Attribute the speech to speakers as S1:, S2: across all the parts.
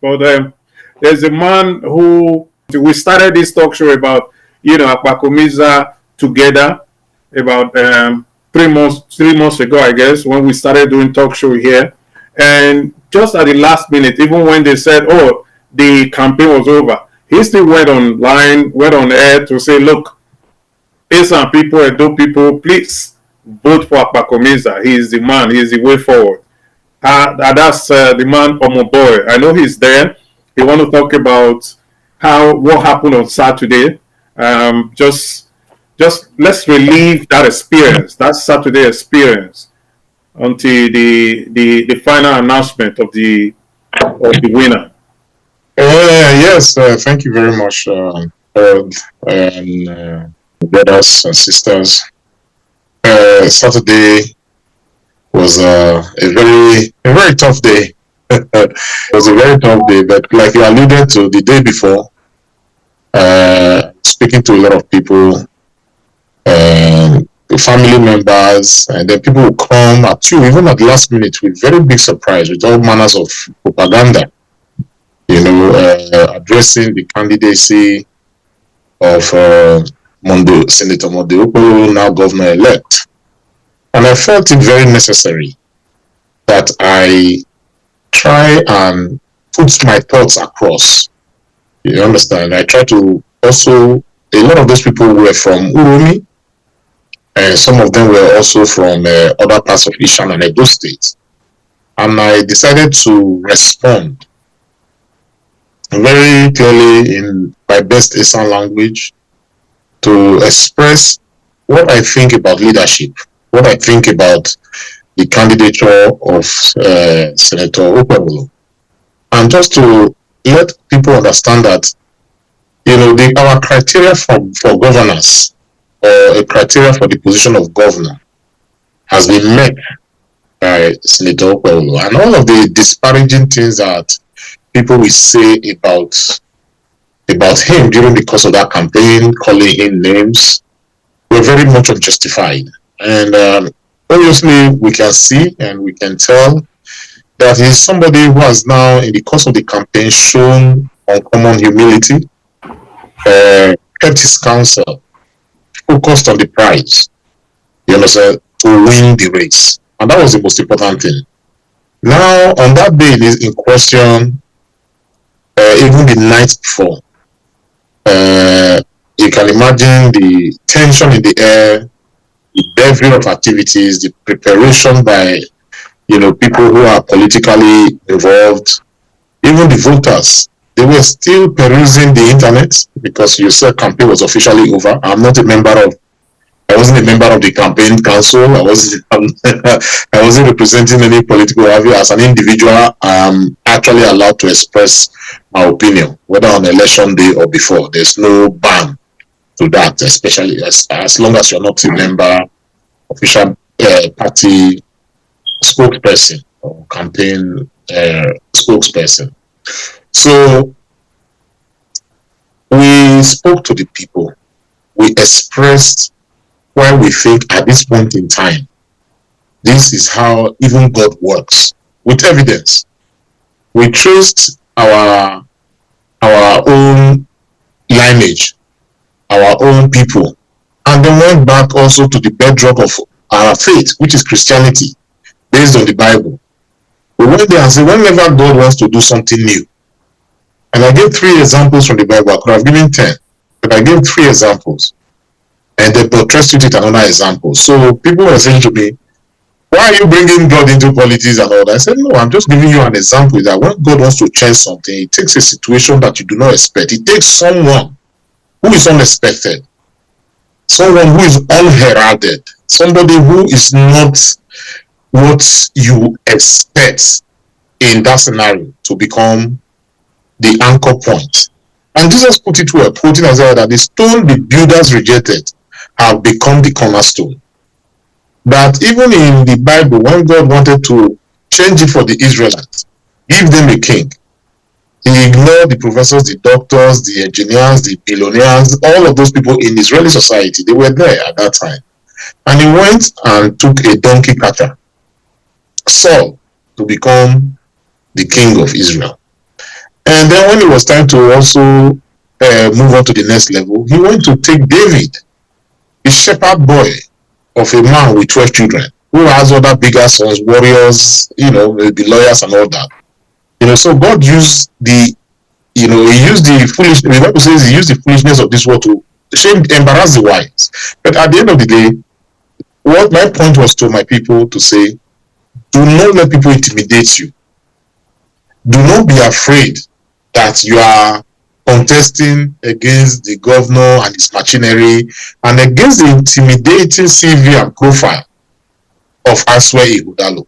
S1: But there's a man who we started this talk show about, Akpakomiza together about 3 months ago, I guess, when we started doing talk show here. And just at the last minute, even when they said, "Oh, the campaign was over," he still went online, went on air to say, "Look, Esan people, Edo people, please vote for Akpakomiza. He is the man. He is the way forward." That's the man Omoboy. I know he's there. He want to talk about what happened on Saturday. Just let's relive that experience, that Saturday experience, until the final announcement of the winner.
S2: Yes, thank you very much, brothers and sisters. Saturday was a very tough day. It was a very tough day, but like you alluded to the day before, speaking to a lot of people, family members, and then people will come at you even at the last minute with very big surprise, with all manners of propaganda, addressing the candidacy of Senator Monday, now governor-elect. And I felt it very necessary that I try and put my thoughts across. You understand? I try to also, a lot of those people were from Urumi, and some of them were also from other parts of Ishan and Edo states. And I decided to respond very clearly in my best Isan language to express what I think about leadership, what I think about the candidature of Senator Okpebholo, and just to let people understand that, our criteria for governance, or a criteria for the position of governor, has been met by Senator Okpebholo, and all of the disparaging things that people will say about him during the course of that campaign, calling him names, were very much unjustified. And obviously, we can see and we can tell that he's somebody who has now, in the course of the campaign, shown uncommon humility, kept his counsel, focused on the prize, to win the race. And that was the most important thing. Now, on that day in question, even the night before, you can imagine the tension in the air, the bevy of activities, the preparation by people who are politically involved, even the voters. They were still perusing the internet because you said campaign was officially over. I wasn't a member of the campaign council. I wasn't representing any political area. As an individual, I'm actually allowed to express my opinion, whether on election day or before. There's no ban to that, especially as long as you're not a member, official party spokesperson or campaign spokesperson. So we spoke to the people. We expressed why we think at this point in time, this is how even God works, with evidence. We traced our own lineage, our own people, and then went back also to the bedrock of our faith, which is Christianity, based on the Bible. We went there and said, whenever God wants to do something new, and I gave 3 examples from the Bible. I could have given 10, but I gave 3 examples, and they buttressed it with another example. So people were saying to me, why are you bringing God into politics and all that? I said, no, I'm just giving you an example that when God wants to change something, it takes a situation that you do not expect. It takes someone who is unexpected, someone who is unheralded, somebody who is not what you expect in that scenario to become the anchor point. And Jesus put it well, quoting Isaiah, that the stone the builders rejected have become the cornerstone. That even in the Bible, when God wanted to change it for the Israelites, give them a king, he ignored the professors, the doctors, the engineers, the billionaires, all of those people in Israeli society. They were there at that time. And he went and took a donkey catcher, Saul, to become the king of Israel. And then when it was time to also move on to the next level, he went to take David, a shepherd boy of a man with 12 children, who has other bigger sons, warriors, maybe lawyers and all that. So God used he used the foolishness. The Bible says he used the foolishness of this world to embarrass the wise. But at the end of the day, what my point was to my people to say, do not let people intimidate you. Do not be afraid that you are contesting against the governor and his machinery and against the intimidating CV and profile of Aswe Ighodalo.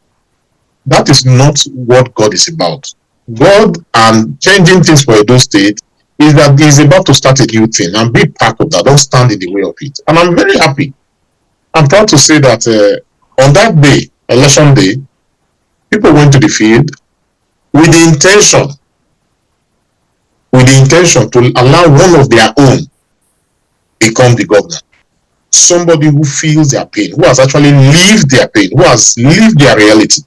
S2: That is not what God is about. God and changing things for Edo State is that He is about to start a new thing, and be part of that. Don't stand in the way of it. And I'm very happy. I'm proud to say that on that day, election day, people went to the field with the intention to allow one of their own become the governor. Somebody who feels their pain, who has actually lived their pain, who has lived their reality.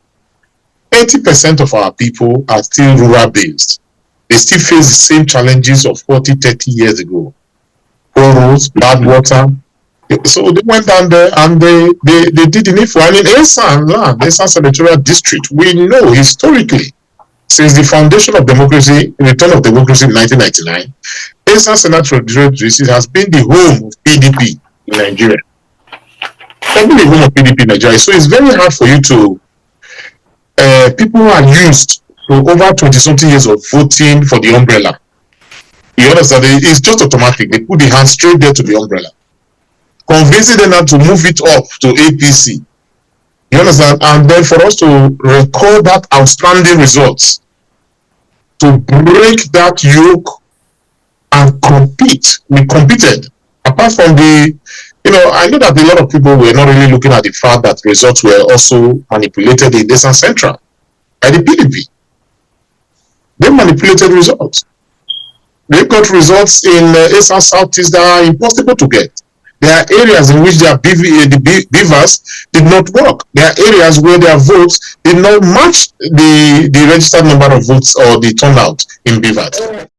S2: 80% of our people are still rural based. They still face the same challenges of 40, 30 years ago. Poor roads, bad water. So they went down there and they did the needful. And in Esan land, Esan Senatorial District, we know historically, since the foundation of democracy, return of democracy in 1999, Esan Senatorial District has been the home of PDP in Nigeria. It's been the home of PDP in Nigeria. So it's very hard for you to people who are used to over 20-something years of voting for the umbrella. You understand? It's just automatic. They put the hand straight there to the umbrella, convincing them now to move it up to APC. You understand? And then for us to record that outstanding results, to break that yoke and compete. We competed. Apart from I know that a lot of people were not really looking at the fact that results were also manipulated in Esan Central by the PDP. They manipulated results. They got results in Esan Southeast that are impossible to get. There are areas in which the beavers did not work. There are areas where their votes did not match the registered number of votes or the turnout in beavers.